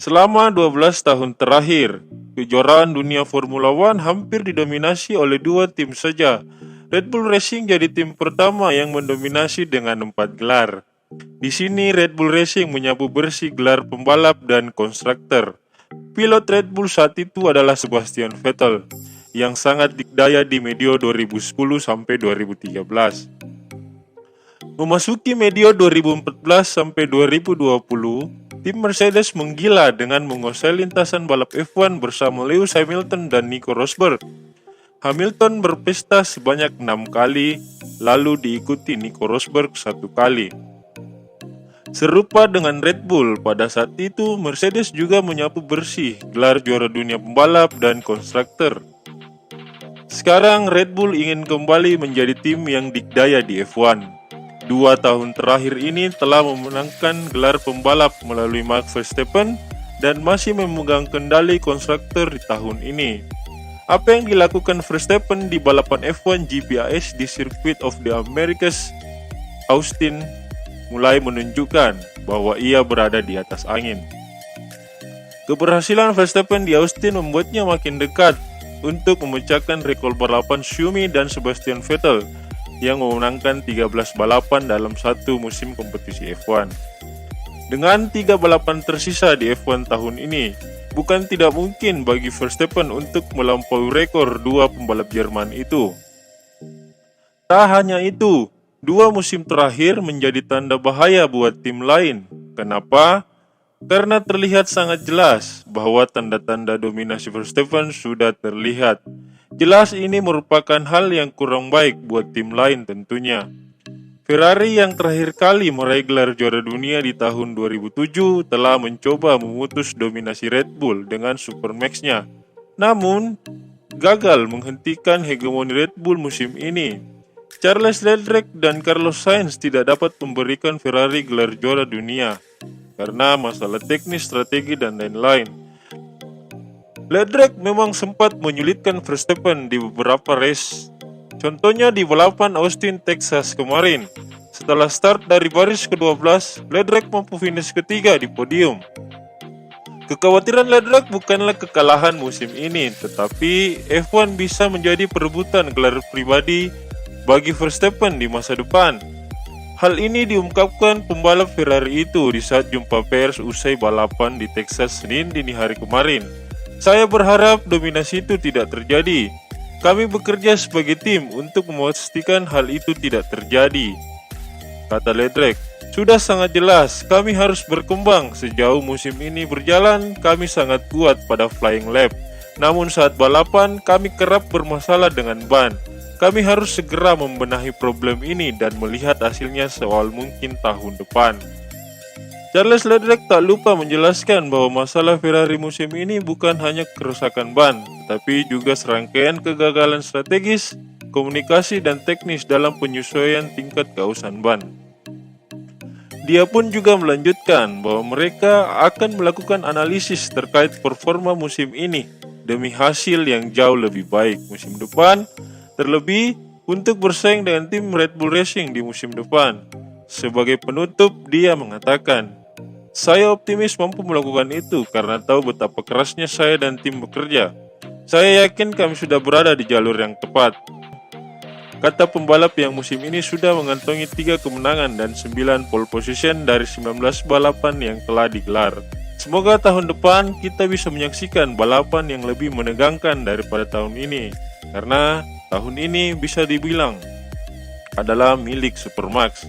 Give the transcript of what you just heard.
Selama 12 tahun terakhir, kejuaraan dunia Formula One hampir didominasi oleh dua tim saja. Red Bull Racing jadi tim pertama yang mendominasi dengan 4 gelar. Di sini Red Bull Racing menyapu bersih gelar pembalap dan konstruktor. Pilot Red Bull saat itu adalah Sebastian Vettel, yang sangat dikdaya di medio 2010 sampai 2013. Memasuki medio 2014 sampai 2020, tim Mercedes menggila dengan menguasai lintasan balap F1 bersama Lewis Hamilton dan Nico Rosberg. Hamilton berpesta sebanyak 6 kali, lalu diikuti Nico Rosberg 1 kali. Serupa dengan Red Bull, pada saat itu Mercedes juga menyapu bersih gelar juara dunia pembalap dan konstruktor. Sekarang Red Bull ingin kembali menjadi tim yang dikdaya di F1. 2 tahun terakhir ini telah memenangkan gelar pembalap melalui Max Verstappen dan masih memegang kendali konstruktor di tahun ini. Apa yang dilakukan Verstappen di balapan F1 GPAS di Circuit of the Americas, Austin, mulai menunjukkan bahwa ia berada di atas angin. Keberhasilan Verstappen di Austin membuatnya makin dekat untuk memecahkan rekor balapan Schumi dan Sebastian Vettel yang memenangkan 13 balapan dalam satu musim kompetisi F1. Dengan 3 balapan tersisa di F1 tahun ini, bukan tidak mungkin bagi Verstappen untuk melampaui rekor 2 pembalap Jerman itu. Tak hanya itu, 2 musim terakhir menjadi tanda bahaya buat tim lain. Kenapa? Karena terlihat sangat jelas bahwa tanda-tanda dominasi Verstappen sudah terlihat. Jelas ini merupakan hal yang kurang baik buat tim lain tentunya. Ferrari yang terakhir kali meraih gelar juara dunia di tahun 2007 telah mencoba memutus dominasi Red Bull dengan Supermax-nya. Namun, gagal menghentikan hegemoni Red Bull musim ini. Charles Leclerc dan Carlos Sainz tidak dapat memberikan Ferrari gelar juara dunia karena masalah teknis, strategi, dan lain-lain. Leclerc memang sempat menyulitkan Verstappen di beberapa race. Contohnya di balapan Austin, Texas kemarin. Setelah start dari baris ke-12, Leclerc mampu finish ketiga di podium. Kekhawatiran Leclerc bukanlah kekalahan musim ini, tetapi F1 bisa menjadi perebutan gelar pribadi bagi Verstappen di masa depan. Hal ini diungkapkan pembalap Ferrari itu di saat jumpa pers usai balapan di Texas Senin dini hari kemarin. Saya berharap dominasi itu tidak terjadi. Kami bekerja sebagai tim untuk memastikan hal itu tidak terjadi, kata Leclerc. Sudah sangat jelas, kami harus berkembang. Sejauh musim ini berjalan, kami sangat kuat pada flying lap. Namun saat balapan, kami kerap bermasalah dengan ban. Kami harus segera membenahi problem ini dan melihat hasilnya seawal mungkin tahun depan. Charles Leclerc tak lupa menjelaskan bahwa masalah Ferrari musim ini bukan hanya kerusakan ban, tapi juga serangkaian kegagalan strategis, komunikasi, dan teknis dalam penyesuaian tingkat keausan ban. Dia pun juga melanjutkan bahwa mereka akan melakukan analisis terkait performa musim ini demi hasil yang jauh lebih baik musim depan, terlebih untuk bersaing dengan tim Red Bull Racing di musim depan. Sebagai penutup, dia mengatakan, "Saya optimis mampu melakukan itu karena tahu betapa kerasnya saya dan tim bekerja. Saya yakin kami sudah berada di jalur yang tepat," kata pembalap yang musim ini sudah mengantongi 3 kemenangan dan 9 pole position dari 19 balapan yang telah digelar. Semoga tahun depan kita bisa menyaksikan balapan yang lebih menegangkan daripada tahun ini, karena tahun ini bisa dibilang adalah milik Supermax.